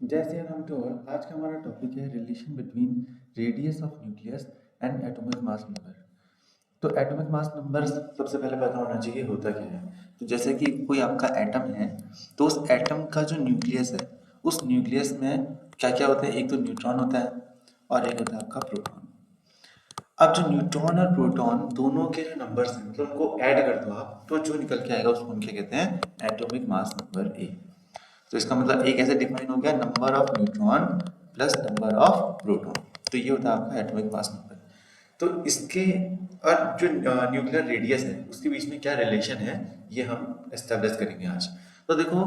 जैसे हम तो आज का हमारा टॉपिक है relation between radius of nucleus and atomic mass number. तो एटॉमिक मास नंबर सबसे पहले पता होना चाहिए होता क्या है। तो जैसे कि कोई आपका एटम है, तो उस एटम का जो न्यूक्लियस है, उस न्यूक्लियस में क्या क्या होता है, एक तो न्यूट्रॉन होता है और एक होता है आपका प्रोटॉन। अब जो न्यूट्रॉन और प्रोटॉन दोनों के जो नंबर्स हैं, मतलब उनको ऐड कर दो आप, तो जो निकल के आएगा उसको हम क्या कहते हैं, एटॉमिक मास नंबर ए। तो इसका मतलब एक ऐसे डिफाइन हो गया, number of neutron plus number of proton. तो ये होता है आपका एटॉमिक मास नंबर। तो इसके और जो न्यूक्लियर रेडियस है उसके बीच में क्या रिलेशन है, ये हम एस्टेब्लिश करेंगे आज। तो देखो,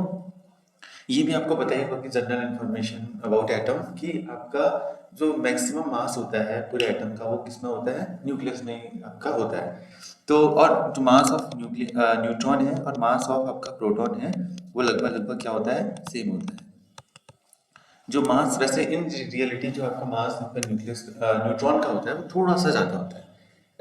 ये भी आपको पता ही होगा कि जनरल इंफॉर्मेशन अबाउट एटम कि आपका जो मैक्सिमम मास होता है पूरे एटम का, वो किसमें होता है, न्यूक्लियस में आपका होता है। तो और जो मास ऑफ न्यूट्रॉन है और मास ऑफ आपका प्रोटॉन है, वो लगभग लगभग क्या होता है, सेम होता है। जो मास वैसे इन रियलिटी जो आपका मास आपका न्यूक्लियस न्यूट्रॉन का होता है, वो थोड़ा सा ज़्यादा होता है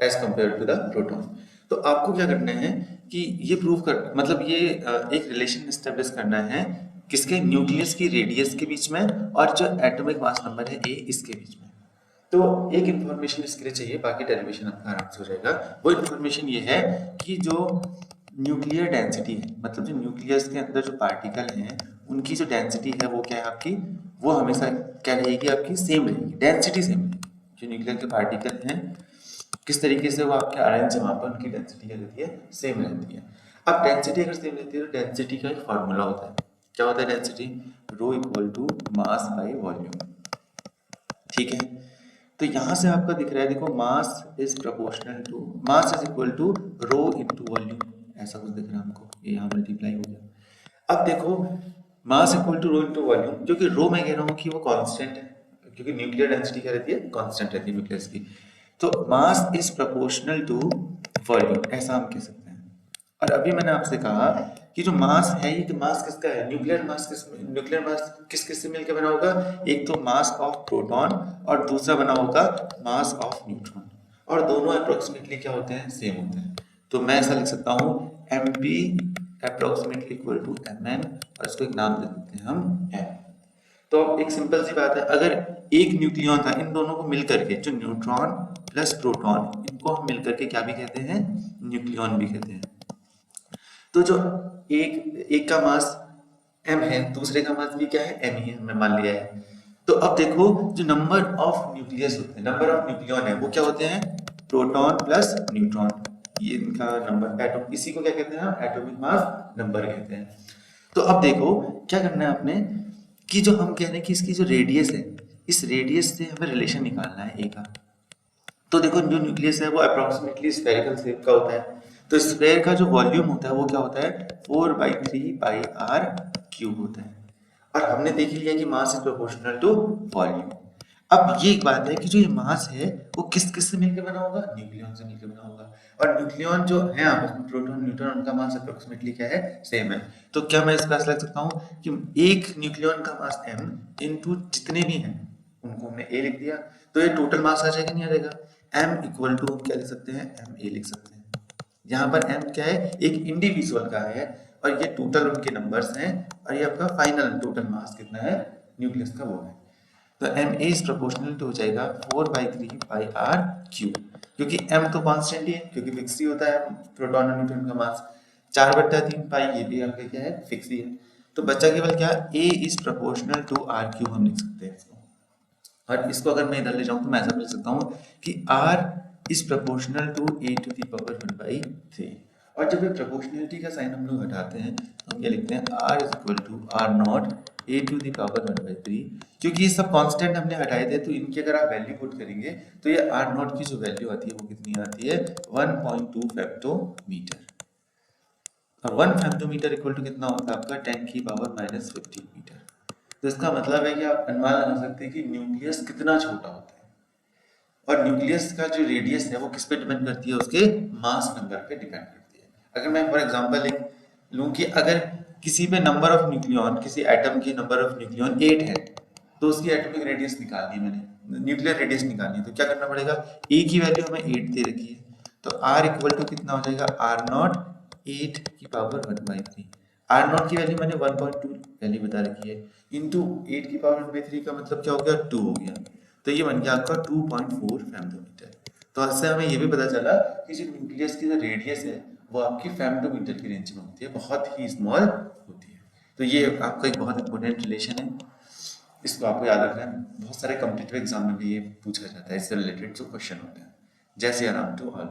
as compare to the proton. तो आपको क्या करना है कि ये प्रूव कर, मतलब ये एक रिलेशन स्टेब्लिश करना है किसके, न्यूक्लियस की रेडियस के बीच में और जो एटॉमिक मास नंबर है ए, इसके बीच में। तो एक इन्फॉर्मेशन इसके लिए चाहिए, बाकी डेरिवेशन आपका आराम से हो जाएगा। वो इन्फॉर्मेशन ये है कि जो न्यूक्लियर डेंसिटी है, मतलब जो न्यूक्लियस के अंदर जो पार्टिकल हैं, उनकी जो डेंसिटी है वो क्या है आपकी, वो हमेशा क्या रहेगी आपकी, सेम रहेगी, डेंसिटी सेम रहेगी। जो न्यूक्लियर के पार्टिकल हैं, किस तरीके से वो आपके अरेंज है वहाँ पर, उनकी डेंसिटी क्या रहती है, सेम रहती है। अब डेंसिटी अगर सेम रहती है तो डेंसिटी का एक फॉर्मूला होता है। क्या होता है density, rho equal to mass by volume. ठीक है। तो यहां से आपका दिख रहा है, देखो, mass is proportional to, mass is equal to rho into volume, ऐसा कुछ दिख रहा है हमको, ये यहाँ मल्टीप्लाई हो गया। अब देखो, mass equal to rho into volume, जो कि रो मैं कह रहा हूँ कि वो कांस्टेंट है, क्योंकि न्यूक्लियर डेंसिटी क्या रहती है, कांस्टेंट रहती है न्यूक्लियस की। तो mass is proportional to volume, ऐसा हम कह सकते हैं। और अभी मैंने आपसे कहा कि जो मास है, ये मास किसका है, न्यूक्लियर मास किस किस से मिलकर बना होगा, एक तो मास ऑफ प्रोटॉन और दूसरा बना होगा मास ऑफ न्यूट्रॉन। और दोनों अप्रोक्सीमेटली क्या होते हैं, सेम होते हैं। तो मैं ऐसा लिख सकता हूँ, M P approximately equal to M N, और इसको एक नाम दे देते हैं हम एम। तो अब एक सिंपल सी बात है, अगर एक न्यूक्लियन था, इन दोनों को मिलकर के, जो न्यूट्रॉन प्लस प्रोटॉन, इनको हम मिलकर के क्या भी कहते हैं, न्यूक्लियन भी कहते हैं। तो जो एक एक का मास m है, दूसरे का मास भी क्या है, m ही है, हमने मान लिया है। तो अब देखो, जो नंबर ऑफ न्यूक्लियस होते हैं, नंबर ऑफ न्यूक्लियन है, वो क्या होते हैं, प्रोटॉन प्लस न्यूट्रॉन। ये इनका नंबर एटॉम, इसी को क्या कहते हैं हम, एटॉमिक मास नंबर कहते हैं। तो अब देखो, क्या करना है आपने, कि जो हम कह रहे हैं कि इसकी जो रेडियस है, इस रेडियस से हमें रिलेशन निकालना है ए का। तो देखो, जो न्यूक्लियस है वो अप्रोक्सीमेटली स्फेरिकल शेप का होता है। तो स्फेयर का जो वॉल्यूम होता है वो क्या होता है, 4/3 पाई r क्यूब होता है। और हमने देख लिया कि mass is proportional to volume. अब ये एक बात है कि जो ये मास है वो किस किस से मिलकर बना होगा, न्यूक्लियन से मिलकर बना होगा। और न्यूक्लियन जो है आपस में, प्रोटॉन न्यूट्रॉन, उनका मास अप्रोक्सीमेटली क्या है, सेम है। तो क्या मैं इसका ऐसा लग सकता हूँ कि एक न्यूक्लियन का मास m इनटू जितने भी हैं उनको हमने a लिख दिया, तो ये टोटल मास आ जाएगा, नहीं आ जाएगा। m इक्वल टू हम क्या लिख सकते हैं, एम ए लिख सकते हैं। यहाँ पर m क्या है, एक इंडिविजुअल का है, और ये टोटल उनके नंबर्स हैं, और ये आपका फाइनल टोटल मास कितना है न्यूक्लियस का, वो है। तो M A is proportional to हो जाएगा 4/3 पाई r क्यूब, क्योंकि m तो कांस्टेंट ही है, क्योंकि फिक्स ही होता है प्रोटॉन और न्यूट्रॉन का मास। 4/3 पाई, ये भी आपका क्या है, फिक्स ही है। तो बचा केवल क्या, a is proportional to r cube, हम लिख सकते हैं इसको। और इसको अगर मैं इधर ले जाऊं तो मैं ऐसा लिख सकता हूँ कि r is proportional to a⁻⁴ और जब ये प्रोपोर्शनलिटी का साइन हम लोग हटाते हैं तो हम क्या लिखते हैं, r is equal to r0 a⁻⁴, क्योंकि ये सब कांस्टेंट हमने हटाए थे, तो इनकी अगर आप वैल्यू पुट करेंगे तो ये r0 की जो वैल्यू आती है वो कितनी आती है, 1.2 फेक्टोमीटर। और 1 फेक्टोमीटर इक्वल टू कितना होता है आपका, 10⁻⁻⁻⁵ मीटर। तो इसका मतलब है कि आप अनुमान लगा सकते हैं कि न्यूक्लियस कितना छोटा होता है। और न्यूक्लियस का जो रेडियस है वो किस पे डिपेंड करती है, उसके मास नंबर पे डिपेंड करती है। अगर मैं फॉर एग्जांपल एक लूं कि अगर किसी पे नंबर ऑफ न्यूक्लियन, किसी एटम की नंबर ऑफ न्यूक्लियन 8 है, तो उसकी एटॉमिक रेडियस निकालनी है, मैंने न्यूक्लियर रेडियस निकालनी है, तो क्या करना पड़ेगा, ए की वैल्यू हमें 8 दे रखी है, तो आर इक्वल टू कितना हो जाएगा, r0 8⁻⁴ आर नॉट की वैल्यू मैंने 1.2 वैल्यू बता रखी है, इंटू 8 की पावर 1/3 का मतलब क्या हो गया, 2 हो गया, तो ये बन गया आपका 2.4 फेमटोमीटर। तो इससे हमें ये भी पता चला कि जो न्यूक्लियस की जो रेडियस है वो आपकी फेमटोमीटर की रेंज में होती है, बहुत ही स्मॉल होती है। तो ये आपका एक बहुत इंपॉर्टेंट रिलेशन है, इसको आपको याद रखना है, बहुत सारे कॉम्पिटिटिव एग्जाम में भी ये पूछा जाता है, इससे रिलेटेड जो क्वेश्चन होते हैं। जय सिया राम टू ऑल।